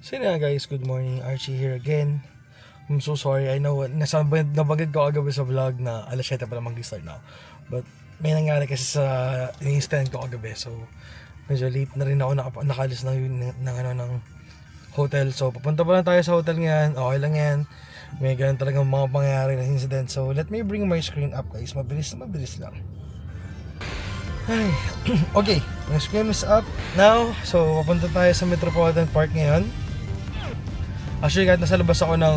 So yun nga guys, good morning, Archie here again. I'm so sorry, I know nabagad ko kagabi sa vlog na alas 7 pa lang mag-start now. But may nangyari kasi sa ini-stand ko kagabi, so medyo late na rin ako nakalis ng hotel. So papunta pa lang tayo sa hotel ngayon, okay lang yan. May ganun talagang mga pangyayari na incident. So let me bring my screen up guys, mabilis lang. Ay, okay, my screen is up now. So papunta tayo sa Metropolitan Park ngayon. Actually kahit nasa labas ako ng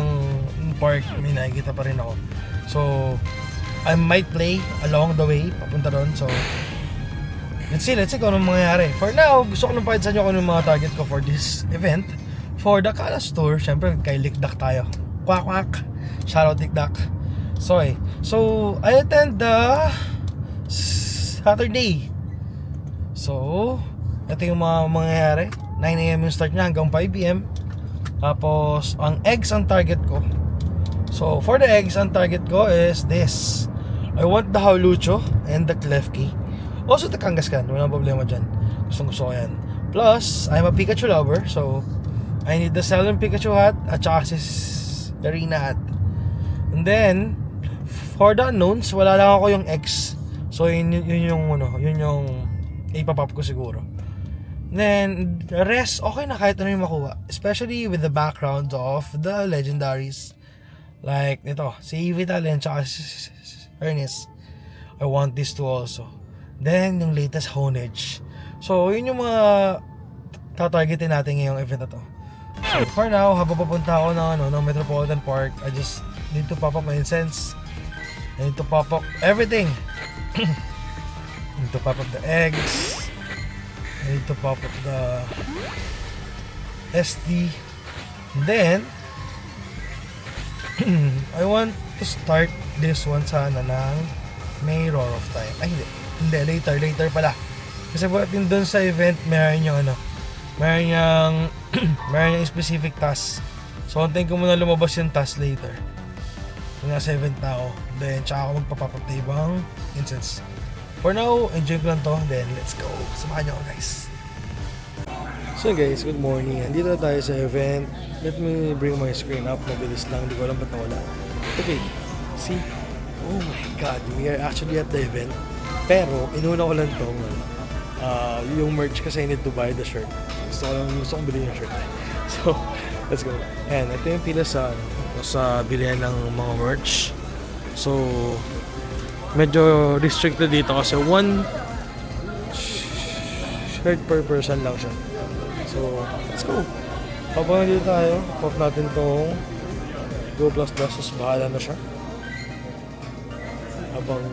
park, may nakikita pa rin ako. So I might play along the way papunta doon. So let's see kung anong mangyayari. For now, gusto ko nang pakita sa inyo kung anong mga target ko for this event. For the Kalas Tour, syempre kay Likdak tayo. Kwak. Shoutout Likdak. So I attend the Saturday. So ito yung mga mangyayari. 9 AM yung start niya hanggang 5 PM. Tapos ang eggs ang target ko. So for the eggs ang target ko is this. I want the Hawlucho and the Klefki. Also the Kangaskhan, walang problema dyan. Gusto ko yan. Plus I'm a Pikachu lover, so I need the Celebi Pikachu hat at saka si Arena hat. And then for the unknowns, wala lang ako yung X. So yun yung ipapop ko siguro. Then the rest okay na kahit ano yung makuha, especially with the background of the legendaries like nito, si Vital and saka si Ernest. I want this to also. Then yung latest Honedge. So yun yung mga tatargetin natin ngayong event na to. So for now, habang papunta ako ng Metropolitan Park, I just need to pop up my incense. I need to pop up everything. I need to pop up the eggs. I need to pop up the SD. And then I want to start this one sana ng may Roar of Time. Ay hindi, later pala. Kasi pagdating dun sa event, meron yung specific task. So antayin ko muna lumabas yung task later. Kung nasa event na ako, then tsaka ako magpapapap na ibang instance. For now, enjoy ko lang to, then let's go. Samahan nyo ako guys. So guys, good morning. Andito na tayo sa event. Let me bring my screen up. Mabilis lang, hindi ko alam ba't nawala. Okay, see? Oh my god, we are actually at the event. Pero, inuna ko lang tong yung merch kasi I need to buy the shirt. Gusto kong bilhin yung shirt. So, let's go. And ito yung pila sa bilihan ng mga merch. So, medyo restricted dito kasi one shirt per person lang siya. So, let's go. Habang dito tayo, pop natin tong Go Plus Plus, bahala na siya. Habang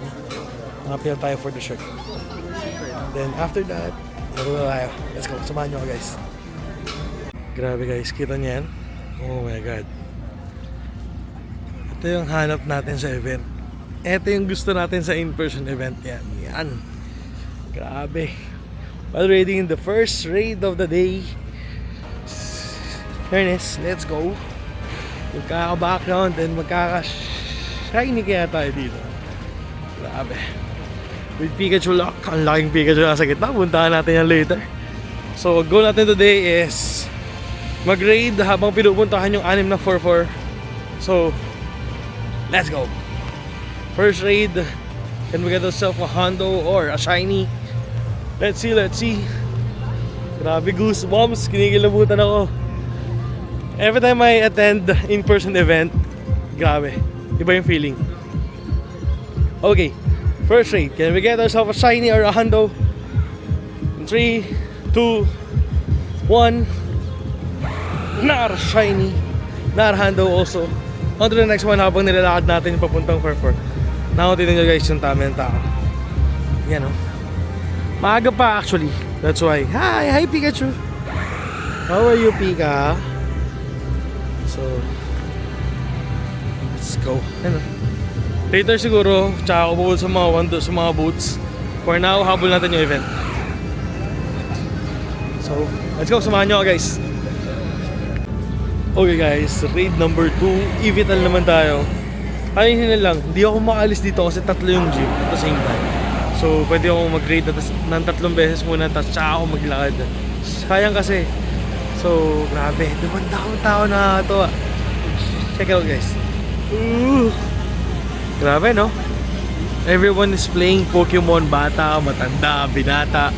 nakapila tayo for the shirt. Then after that, laro na tayo. Let's go, samahan nyo ako guys. Grabe guys, kita niyo yan? Oh my god. Ito yung hanap natin sa event. Ito yung gusto natin sa in-person event. Yan. Grabe. Already in the first raid of the day. Ernest, let's go. Magkaka-background and magkaka-shiny kaya tayo dito. Grabe. With Pikachu lock, ang laking Pikachu nasa gitna. Puntahan natin yan later. So, goal natin today is mag-raid habang pinupuntahan yung 6 na 4-4. So, let's go. First raid. Can we get ourselves a Hondo or a shiny? Let's see. Grabe, goosebumps. Kinikilabutan ako. Every time I attend in-person event, grabe. Iba yung feeling. Okay. First raid. Can we get ourselves a shiny or a Hondo? 3, 2, 1. Not a shiny. Not a Hondo also. On to the next one habang nilalakad natin yung papuntang Furfur. Nakutitin nyo guys yung tama ng tao. Yan o. Maaga pa actually. That's why. Hi Pikachu. How are you, Pika? So, let's go. Ano? Later siguro, tsaka ako bubul sa mga boots. For now, habol natin yung event. So, let's go. Samahan nyo ako guys. Okay guys, raid number 2. Evital naman tayo. Ayun na lang, hindi ako makaalis dito kasi tatlo yung jeep at the same time. So, pwede ako mag-raid ng 3 beses muna, tapos tsaka ako maglakad. Sayang kasi, So, grabe. Dumandang tao na ito. Check out guys. Ooh. Grabe no? Everyone is playing Pokemon. Bata, matanda, binata.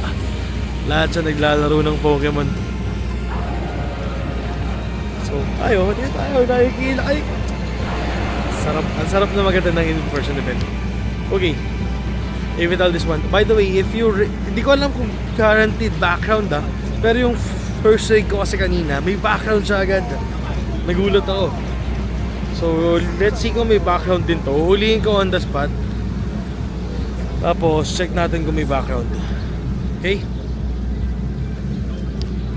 Lahat siya naglalaro ng Pokemon. So, tayo nakikila. Ay! Ang sarap na maganda ng in-person event. Okay. Evital this one. By the way, if you... Hindi ko alam kung guaranteed background pero yung first rig ko kasi kanina, may background siya agad. Nagulat ako. So, let's see kung may background din to. Huliin ko on the spot. Tapos, check natin kung may background. Okay?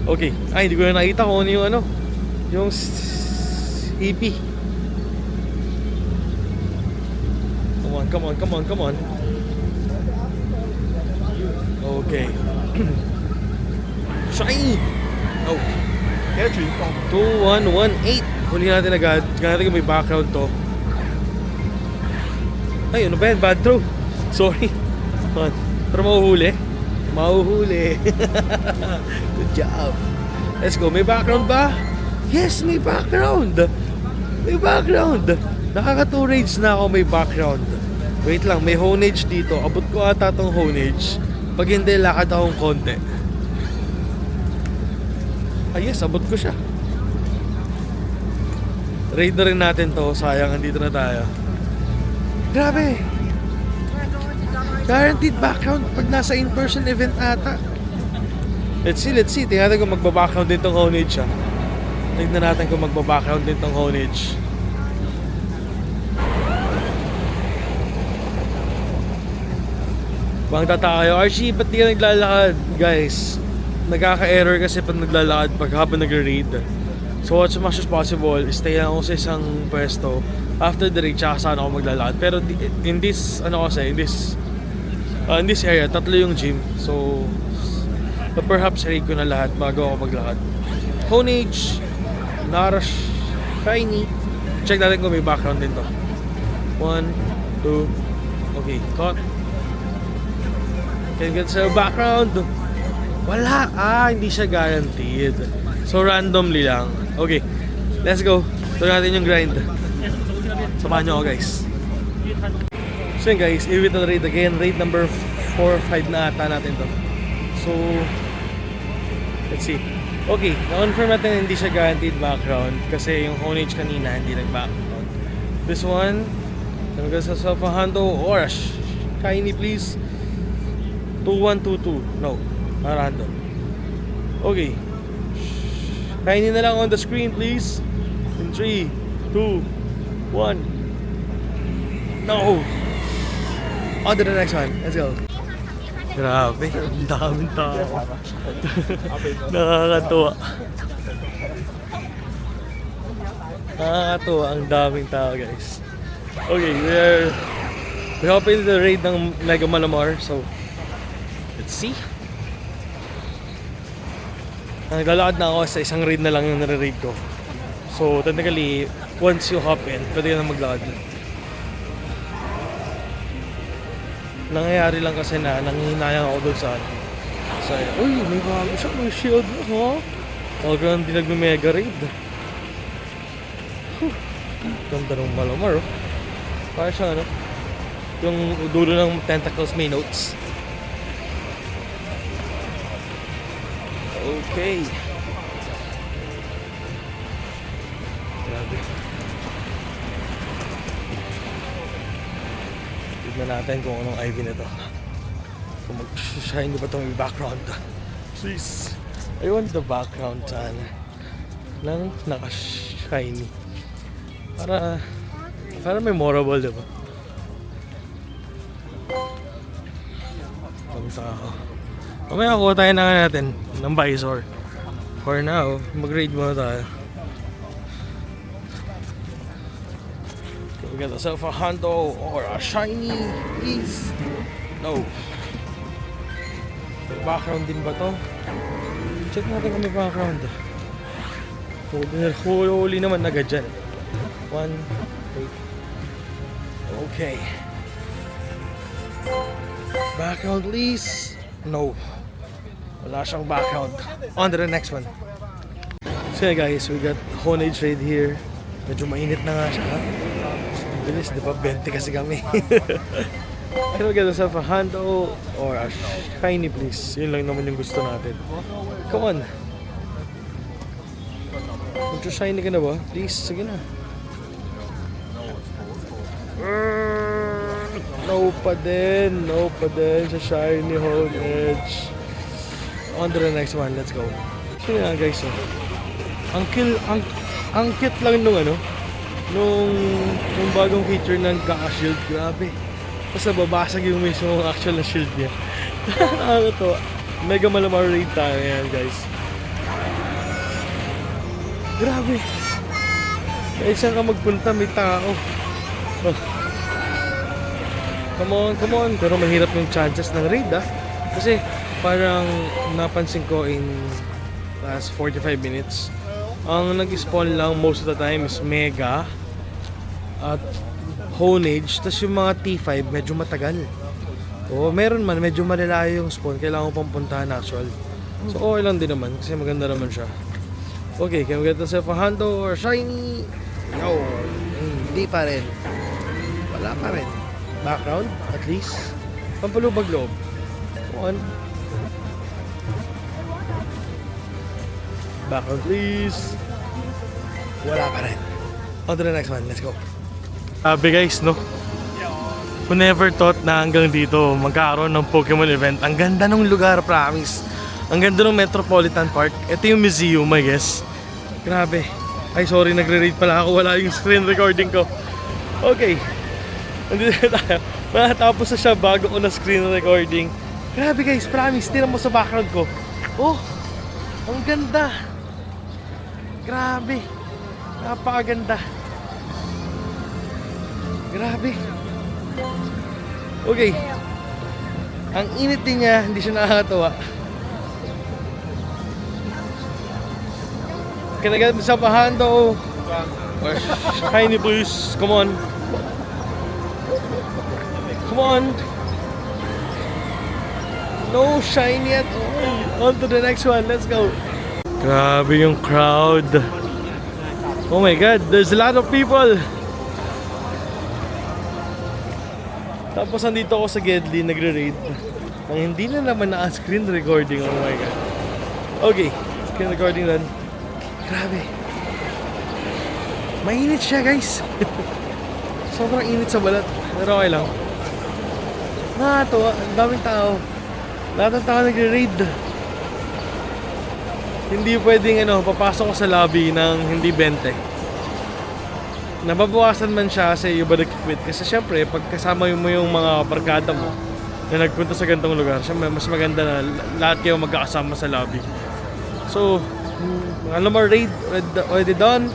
Okay. Ay, hindi ko na nakita kung ano yung ano. Yung EP. Come on. Okay. Shiny! Oh. 2118. Huli natin agad. Tignan natin kung may background to. Ay, ano ba yan? Bad throw. Sorry. Pero mahuhuli. Good job. Let's go. May background ba? Yes, may background. Nakaka 2 raids na ako may background. Wait lang, may honage dito. Abot ko ata tong honage. Pag hindi, lakad akong konti. Yes, abot ko siya. Raid na rin natin to. Sayang, andito na tayo. Grabe. Guaranteed background pag nasa in-person event ata. Let's see. Tingnan natin kung magbabackground din tong honage. Tingnan natin kung magbabackground din tong honage. Bang tataka kayo, Archie, ba't di ka naglalakad? Guys, nagkaka-error kasi pag naglalakad pag habang nag-raid. So as much as possible, stay lang ako sa isang pwesto. After the raid, tsaka sana ako maglalakad. Pero in this area, 3 yung gym. So, perhaps raid ko na lahat bago ako maglakad. Honage, Narash, Shiny. Check natin kung may background din to. 1, 2, okay, cut. Can get sa background. Wala. Hindi siya guaranteed. So randomly lang. Okay, let's go. Ito natin yung grind. Samahan nyo ako guys. So yun guys, Evital raid again. Raid number 4 or 5 na ata natin to. So, let's see. Okay, na-confirm natin hindi siya guaranteed background kasi yung honage kanina hindi nag-background. This one, can get yourself a hundo or a shiny please. 2122. No, not random. Okay. Shiny na lang on the screen, please. In 3, 2, 1. No. On to the next one. Let's go. Grabe, ang daming tao. Nakakatuwa. Ang daming tao, guys. Okay, we're hoping to raid ng Mega Malamar, so let's see. Naglalakad na ako sa isang raid na lang yung nare-raid ko. So technically, once you hop in, pwede ka na maglakad. Nangyayari lang kasi na nanghihinayang ako doon sa uy, may bago siya, may shield na, ha? Talaga hindi nagme-mega raid. Ganda ng Malamar, oh. Kaya siya, ano? Yung dulo ng tentacles may notes. Okay. Grabe. Tignan natin kung anong IV nito. Kung mag-shine ba itong background. Please. I want the background sana. Lang naka-shiny. Para memorable, diba? Pagsa ako. Mamaya kuha tayo na natin ng visor. For now, mag-raid muna tayo. We get ourselves a hundo or a shiny, please. No. May background din ba to? Check natin kung may background. Huli naman agad dyan. 1, 2. Okay. Background please. No. Wala siyang background. On to the next one. So yeah guys, we got Honage Raid here. Medyo mainit na nga siya, ha? Bilis, di ba? 20 kasi kami. Can we get ourselves a Hando or a Shiny please? Yun lang naman yung gusto natin. Come on. Medyo shiny ka na ba? Please, sige na. No pa din sa Shiny Honage. On to the next one, let's go. So nga guys, ang cute lang nung nung bagong feature ng Kaka-Shield, grabe. Basta babasag yung mismo actual na shield niya. Nakakatawa. Mega Malamar raid tayo yan guys. Grabe. Kahit saan ka magpunta may tao. Oh. Come on. Pero mahirap yung chances ng raid Kasi parang napansin ko in last 45 minutes. Ang nag-spawn lang most of the time is Mega at Honage, tas yung mga T5 medyo matagal. Meron man, medyo malalayo yung spawn, kailangan ko pang puntahan actual. So okay lang din naman, kasi maganda naman siya. Okay, can we get ourselves a Hando or Shiny? No, hindi pa rin. Wala pa rin. Background, at least. Pampalubag loob. Come on. Background please. Wala pa rin. On to the next one, let's go. Sabi guys, no? Who never thought na hanggang dito magkakaroon ng Pokemon event. Ang ganda ng lugar, promise. Ang ganda ng Metropolitan Park. Ito yung museum, I guess. Grabe. Ay, sorry, nagre-read pala ako. Wala yung screen recording ko. Okay. Nandito na tayo. Matapos na siya bago ko na screen recording. Grabe guys, promise. Tingnan mo sa background ko. Oh, ang ganda. Grabe. Napakaganda. Grabe. Okay. Ang init din niya, hindi siya nakakatawa. Can I get myself a Hando? Or Shiny please. Come on. Come on. No shiny at all. On to the next one. Let's go. Grabe yung crowd. Oh my god, there's a lot of people. Tapos andito ako sa Gedli, nagre-raid. Ang hindi na naman na-screen recording. Oh my god. Okay, screen recording done. Grabe. Mainit siya guys. Sobrang init sa balat. Pero okay lang. Nakakatawa, ang daming tao. Lahat ng tao nagre-raid. Hindi pwedeng papasok ko sa lobby ng hindi 20. Nababawasan man siya kasi yung ba nag-quit. Kasi syempre, pag kasama mo yung mga barkada mo na nagpunta sa ganitong lugar, syempre mas maganda na lahat kayo magkakasama sa lobby. So, Malamar raid already done.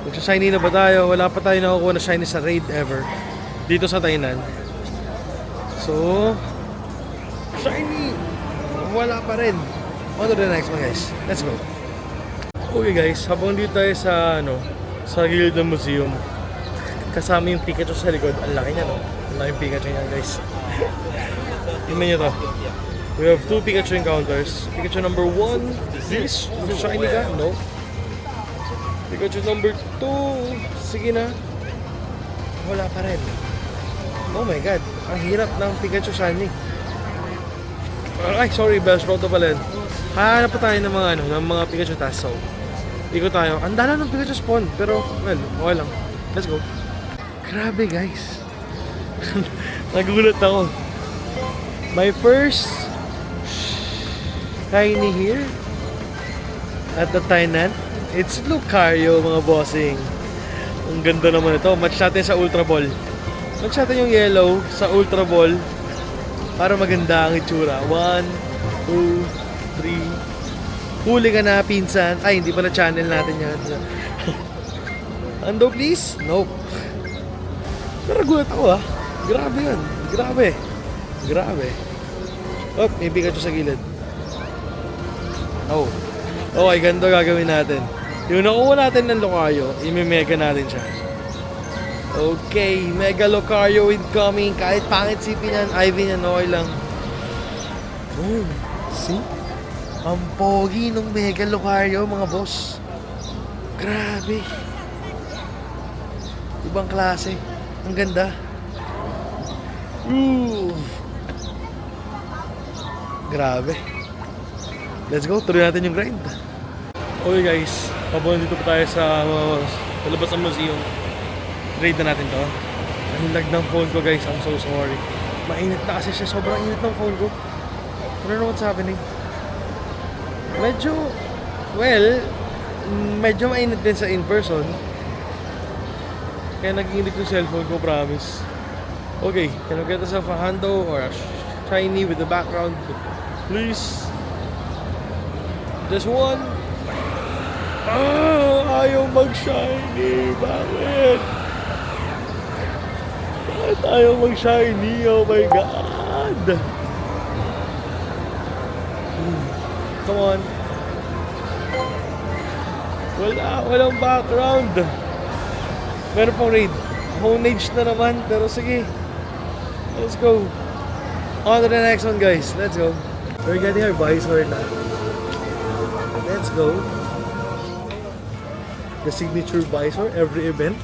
Magsa-shiny na ba tayo? Wala pa tayo nakukuha na shiny sa raid ever dito sa Tainan. So, shiny! Wala pa rin. On to the next one guys. Let's go. Okay guys, habang dito tayo sa sa gilid ng museum, kasama yung Pikachu sa likod. Ang laki niya, no? Ang laki yung Pikachu niya, guys. Tingnan niyo to. We have 2 Pikachu encounters. Pikachu number 1, please. Shiny ka? No. Pikachu number 2. Sige na. Wala pa rin. Oh my god. Ang hirap ng Pikachu shiny. Ay, sorry, Bellsprout pala yun. Hahanap pa tayo ng mga Pikachu task. So, ikot tayo. Ang dala ng Pikachu spawn. Pero, well, okay lang. Let's go. Grabe, guys. Nagulat ako. My first shiny here at the Tainan. It's Lucario, mga bossing. Ang ganda naman ito. Match natin sa Ultra Ball. Match natin yung yellow sa Ultra Ball para maganda ang itsura. 1, 2, 3. Huli ka na, pinsan. Ay, hindi pala channel natin yan. Hando, please? Nope. Pero gulat ako, Grabe yan. Grabe. Oh, may Pikachu sa gilid. Oh. Okay, ganito gagawin natin. Yung nakuha natin ng Lucario, i-mega natin siya. Okay, Mega Lucario incoming. Kahit pangit si Ivy niyan, okay lang. Oh, see? Ang pogi ng Mega Lucario, mga boss. Grabe. Ibang klase. Ang ganda. Grabe. Let's go, tuloy natin yung grind. Okay guys, pabunan dito pa tayo sa labas ng museum. Grade na natin to. Ang lag ng phone ko guys, I'm so sorry. Mainit na kasi siya, sobrang init ng phone ko. I don't know what's happening. Medyo, well, medyo mainit din sa in-person. Kaya nag-init yung cellphone ko, promise. Okay, can we get ourselves a Hando or a shiny with the background? Please. This one. Ayaw mag-shiny. Bakit? Bakit ayaw mag-shiny? Oh my God. Come on. Walang background. Meron pang raid. Honage na naman, pero sige. Let's go. On to the next one, guys. Let's go. We're getting our visor na. Let's go. The signature visor every event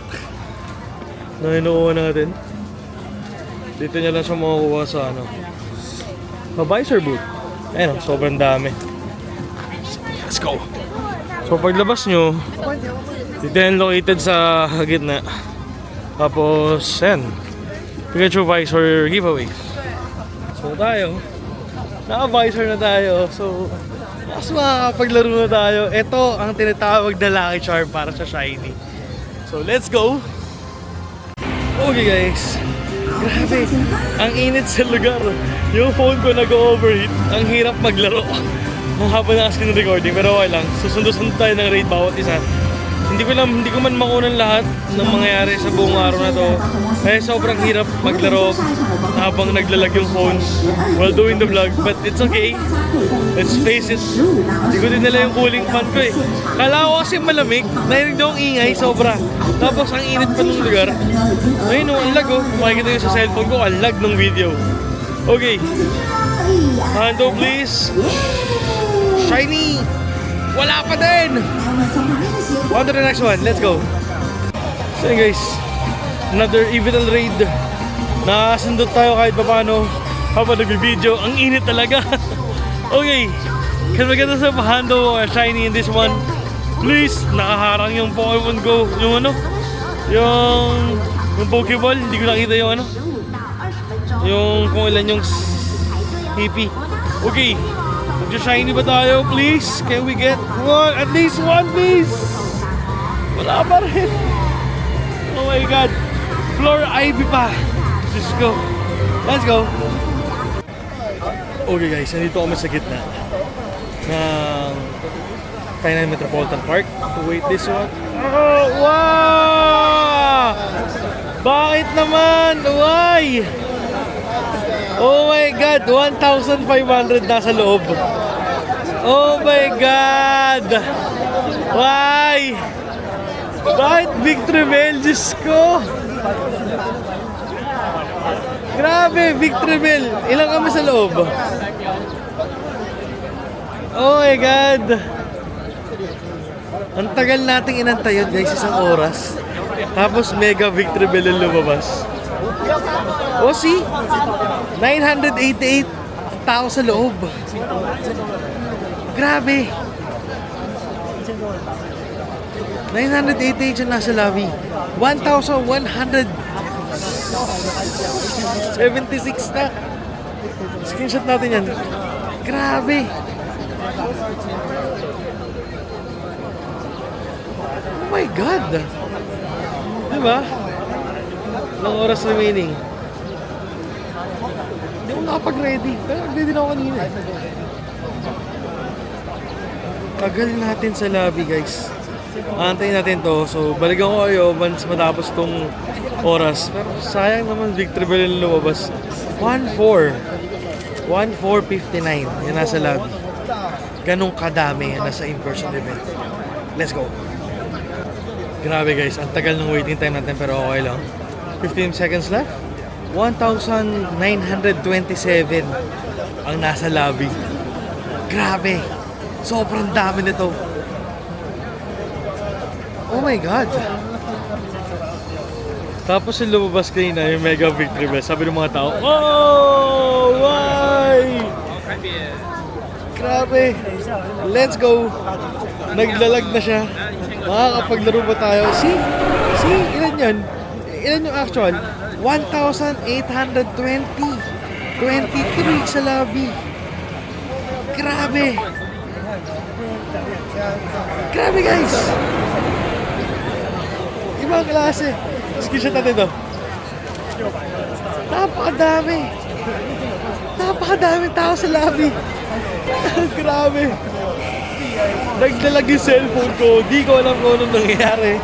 na inuuha natin. Dito niya lang siya makukuha sa visor booth. Ayun, sobrang dami. Let's go. So paglabas nyo, dito yan located sa gitna. Tapos, yan. Pikachu visor giveaway. So tayo, naka-visor na tayo. So, mas makakapaglaro na tayo. Ito ang tinatawag na Lucky Charm para sa shiny. So, let's go! Okay guys, grabe, ang init sa lugar. Yung phone ko nag-overheat. Ang hirap maglaro. Ang haba na screen recording, pero okay lang. Susundo-sundo tayo ng raid bawat isa. Hindi ko man makunan lahat ng mangyayari sa buong araw na to. Kaya sobrang hirap maglaro habang naglalag yung phone while doing the vlog. But it's okay. Let's face it. Hindi ko din nila yung cooling fan ko eh. Kala ko kasi malamig. Narinig daw ang ingay, sobra. Tapos ang init pa ng lugar. Ayun o, ang lag o. Makikita nyo sa cellphone ko, ang lag ng video. Okay. Hando please. Shiny! Wala pa din! On to the next one, let's go. So yun guys, another Evital raid. Nakasundot tayo kahit paano habang nagbibideo. Ang init talaga. Okay, can we get us a Hando or shiny in this one? Please, nakaharang yung Pokemon Go. Yung Pokeball. Hindi ko nakita yung yung kung ilan yung hippie. Okay, shiny ba tayo, please? Can we get one? At least one, please! Wala pa rin. Oh my God. Floor Ivy pa. Let's go. Let's go. Okay guys, nandito kami sa gitna ng Tainan Metropolitan Park to wait this one. Oh, wow! Bakit naman? Why? Oh my God, 1,500 nasa loob. Oh my God! Why? Bakit Victreebel? Diyos ko! Grabe, Victreebel. Ilang kami sa loob? Oh my God! Ang tagal nating inantay yun guys, isang oras. Tapos mega Victreebel yung lumabas. Oh, see? 988 tao sa loob. Grabe. 988 yung nasa lobby. 1,176 na. Screenshot natin yan. Grabe. Oh my God. Diba? Ilang oras remaining. Hindi ako nakapag-ready. Pero nag-ready na ako kanina. Tagal natin sa lobby guys. Antayin natin to. So balikan ko kayo once matapos tong oras. Pero sayang naman Victreebel yung lumabas. 1,459 yung nasa lobby. Ganong kadami yung nasa in-person event. Let's go. Grabe guys, ang tagal ng waiting time natin pero okay lang. 15 seconds left. 1,927 ang nasa lobby. Grabe. Sobrang dami nito. Oh my God. Tapos yung lumabas kanina yung Mega Victory Bell. Sabi ng mga tao, oh! Why? Grabe. Let's go. Naglalag na siya. Makakapaglaro ba tayo? See, ilan yun? Ilan yung actual? 1,820. 23 sa lobby. Grabe. Grabe guys. Ibang klase. Screenshot natin to. Napakadaming tao sa lobby. Grabe. Nagdalag yung cellphone ko. Di ko alam kung anong nangyayari.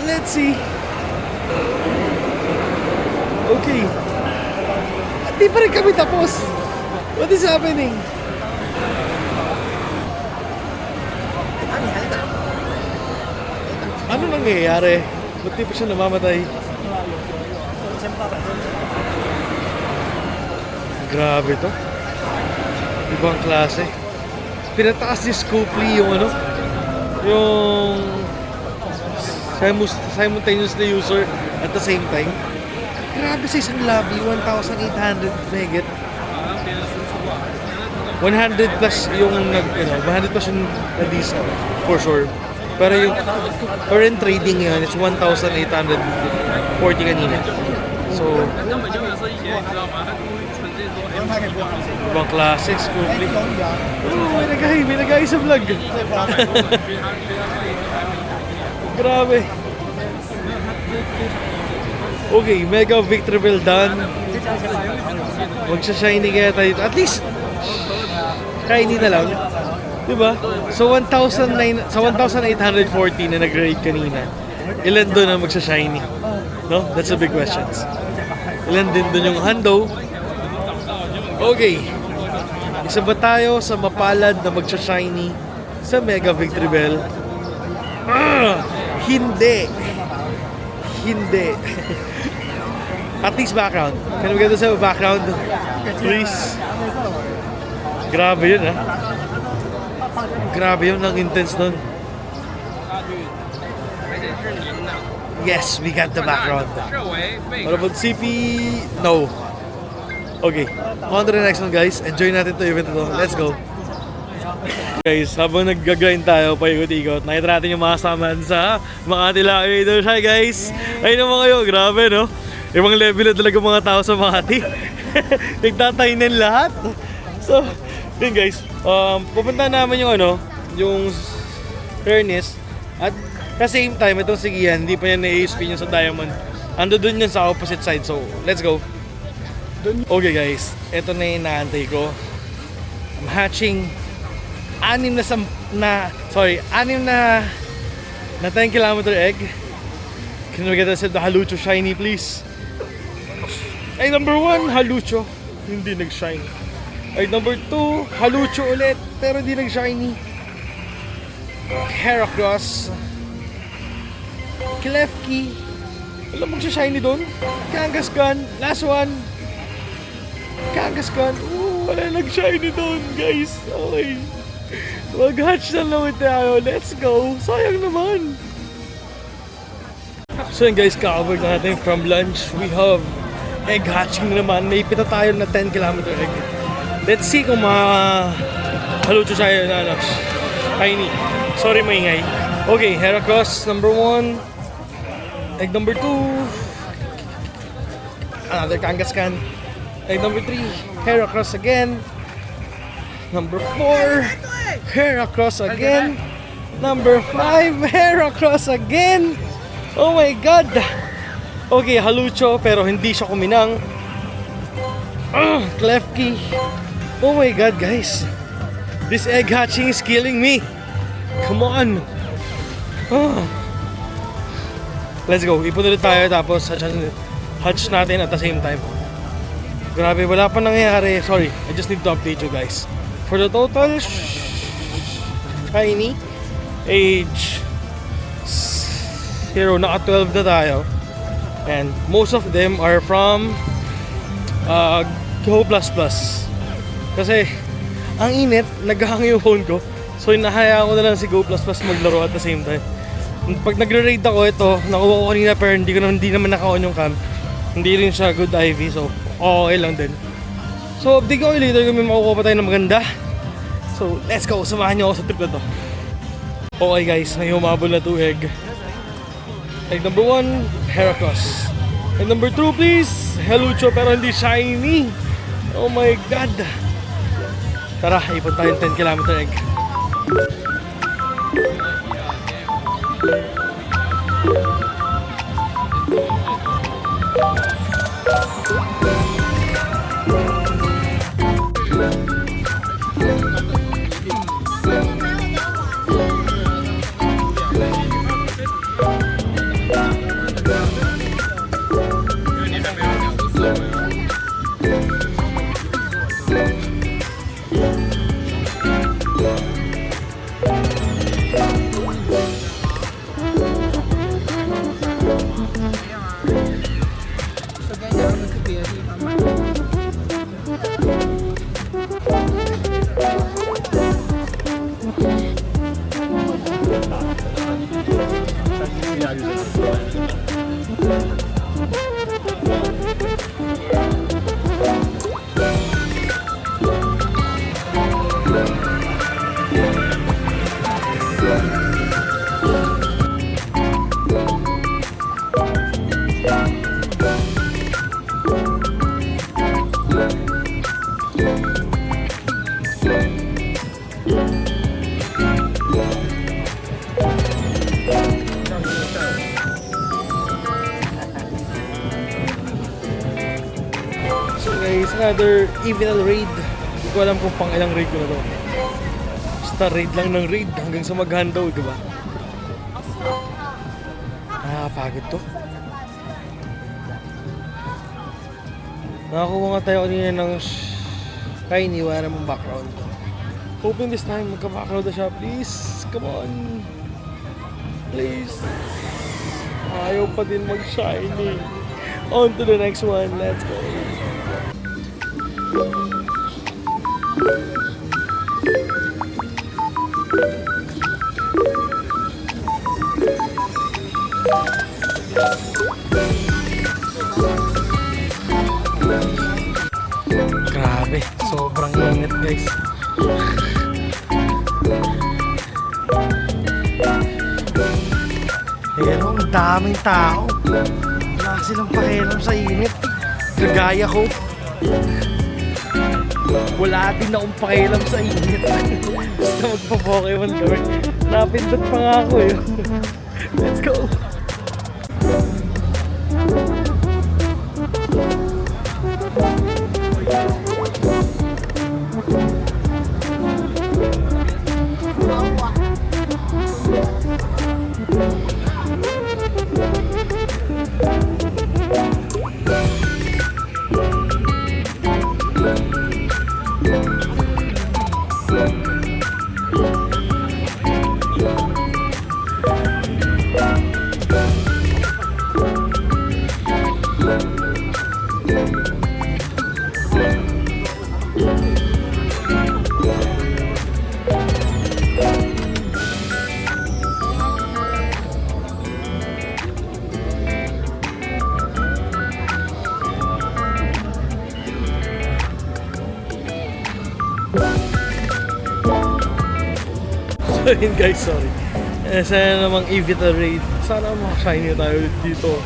Let's see. Okay. At di pa rin kami tapos. What is happening? Ano nangyayari? Ba't di pa siya namamatay? Grabe to. Ibang klase. Pinataas ni Scopely yung ano? Yung simultaneously user at the same time. Grabe sa isang lobby, 1,800 megit. 100 plus yung 100 plus yung nag-dis for sure. Pero yung current trading yun, it's 1,840 kanina. So, ibang klase, Scopely. Oh, may nagay sa vlog. Grabe. Okay, Mega Victory Bell done. Magsha-shiny kaya tayo. At least, shiny na lang. Diba? So, 1,840 na nag-rate kanina. Ilan doon ang magsha-shiny? No? That's the big questions. Ilan din doon yung hando? Okay. Isa ba tayo sa mapalad na magsha-shiny sa Mega Victory Bell? Hindi. At least background. Can we get this background? Please. Grabe yun, ha? Grabe yun, ang intense nun. Yes, we got the background. What about CP? No. Okay, on to the next one guys. Enjoy natin to event ito. Let's go. Guys, habang nag-grind tayo, paikot-ikot, nakita natin yung mga saman sa Makati Lakitor. Hi guys! Ayun naman kayo, grabe no? Ibang level na talaga mga tao sa Makati. Nagtatayin lahat. So, yun guys, pupunta namin yung yung furnace. At at the same time, itong sigihan, hindi pa yan na-ASP yun sa Diamond. Ando dun yun sa opposite side, so let's go. Okay guys, ito na yung inaantay ko. I'm hatching 6 na 10 kilometer egg. Can we get us the Halucho shiny please? Ay number 1, Halucho. Hindi nag-shine. Ay number 2, Halucho ulit, pero hindi nag-shiny. Heracross. Klefki. Wala mag-shiny doon. Kangaskhan. Last one. Kangaskhan. Wala nag-shiny doon guys. Okay. Mag-hatch na lang tayo. Let's go. Sayang naman. So yun guys, cover natin from lunch. We have egg hatching naman. May pita tayo na 10 kilometer egg. Let's see kung haluto tayo na shiny. Sorry maingay. Okay, Heracross number 1. Egg number 2. Another Kangaskhan. Egg number 3. Heracross again. Number 4. Heracross again. Number 5. Heracross again. Oh my god. Okay, Halucho pero hindi siya kuminang. Klefki. Oh my god guys. This egg hatching is killing me. Come on. Let's go. Ipon ulit tayo tapos hatch natin at the same time. Grabe, wala pa nangyayari. Sorry, I just need to update you guys. For the total shiny age 0, naka 12 na tayo. And most of them are from Go++. Kasi ang init, naghahang yung phone ko. So inahaya ko na lang si Go Plus Plus maglaro at the same time. Pag nagre-raid ako, ito, nakuha ko kanina pero hindi naman naka-on yung cam. Hindi rin siya good IV, so okay lang din. So update ko later kung may makukuha pa tayo ng maganda. So let's go, samahan niyo ako sa trip na to. Okay guys, may humabol na 2 egg. Egg number 1, Heracross. Egg number 2 please, Helucho pero hindi shiny. Oh my god. Tara, ipon tayo 10 km egg. So guys, another evenal raid. Hindi ko alam kung pang ilang raid ko na to. Basta raid lang ng raid hanggang sa mag-handle, diba? Nakakapagod to. Nakakuha nga tayo kanina ng shiny, wala namang background. Hoping this time magka-background na siya. Please, come on. Please. Ayaw pa din mag-shiny. On to the next one. Let's go. Grabe, sobrang init guys. Pero ang daming tao. Wala silang pakialam sa init. Kagaya ko. Wala din akong pakialam sa init. Basta magpa-Pokemon kami. Napindot pa nga ako eh. Let's go! So yun guys, sorry. Sana namang evital raid. Sana makashiny tayo dito.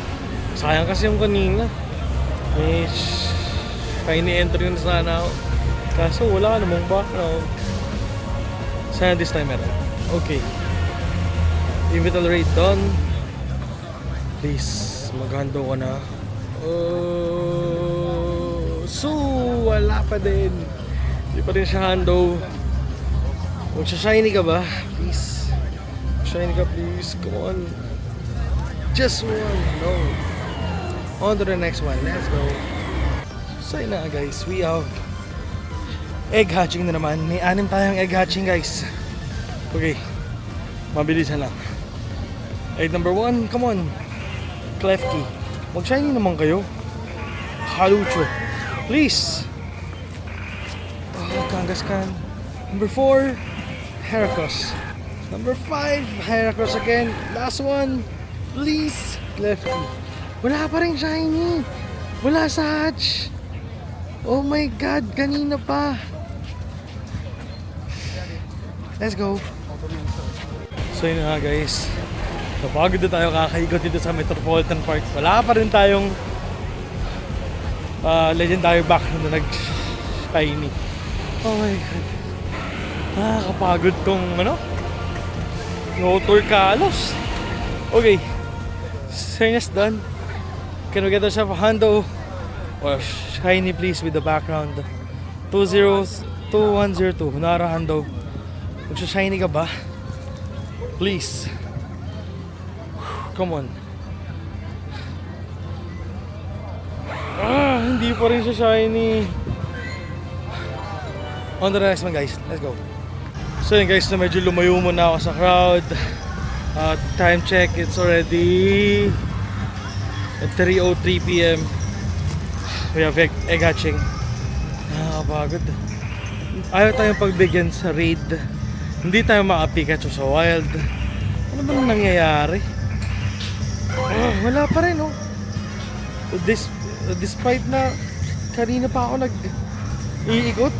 Sayang kasi yung kanina. May shiny entry na sana ako. Kaso wala ka namang background. Sana this time meron. Okay. Evital raid done. Please, maghando ka na. So, wala pa din. Hindi pa rin siya hando. Magsha-shiny ka ba? Please. Shiny ka please. Come on. Just one. No. On to the next one. Let's go. So yun na guys. We have egg hatching na naman. May 6 tayong egg hatching guys. Okay. Mabilisan lang. Egg number 1. Come on. Klefki. Mag-shiny naman kayo. Halucho. Please. Oh, Kangaskhan. Number 4. Heracross. Number 5, Heracross again. Last one, please. Lefty. Wala pa rin shiny. Wala sa hatch. Oh my god, kanina pa. Let's go. So yun nga guys. Kapagod na tayo kakaikot dito sa Metropolitan Park. Wala pa rin tayong legendary background na nag-shiny. Oh my god. Nakakapagod tong no tour kalos. Okay. Seriously done. Can we get ourselves a hundo or shiny please with the background? 2102. Nara hundo. Magsha-shiny ka ba? Please. Come on. Hindi pa rin siya shiny. On to the next one guys. Let's go. So yun guys, so medyo lumayo muna ako sa crowd. Time check, it's already at 3:03 PM. We have egg hatching. Nakakapagod. Ayaw tayong pagbigyan sa raid. Hindi tayo maka-Pikachu sa wild. Ano ba nang nangyayari? Wala pa rin oh. Despite na kanina pa ako nag-iikot.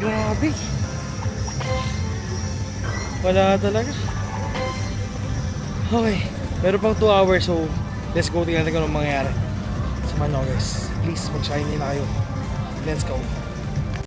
Grabe. Wala talaga. Okay. Meron pang 2 hours so let's go. Tingnan natin kung anong mangyayari. Samahan nyo guys. Please mag-shiny na kayo. Let's go.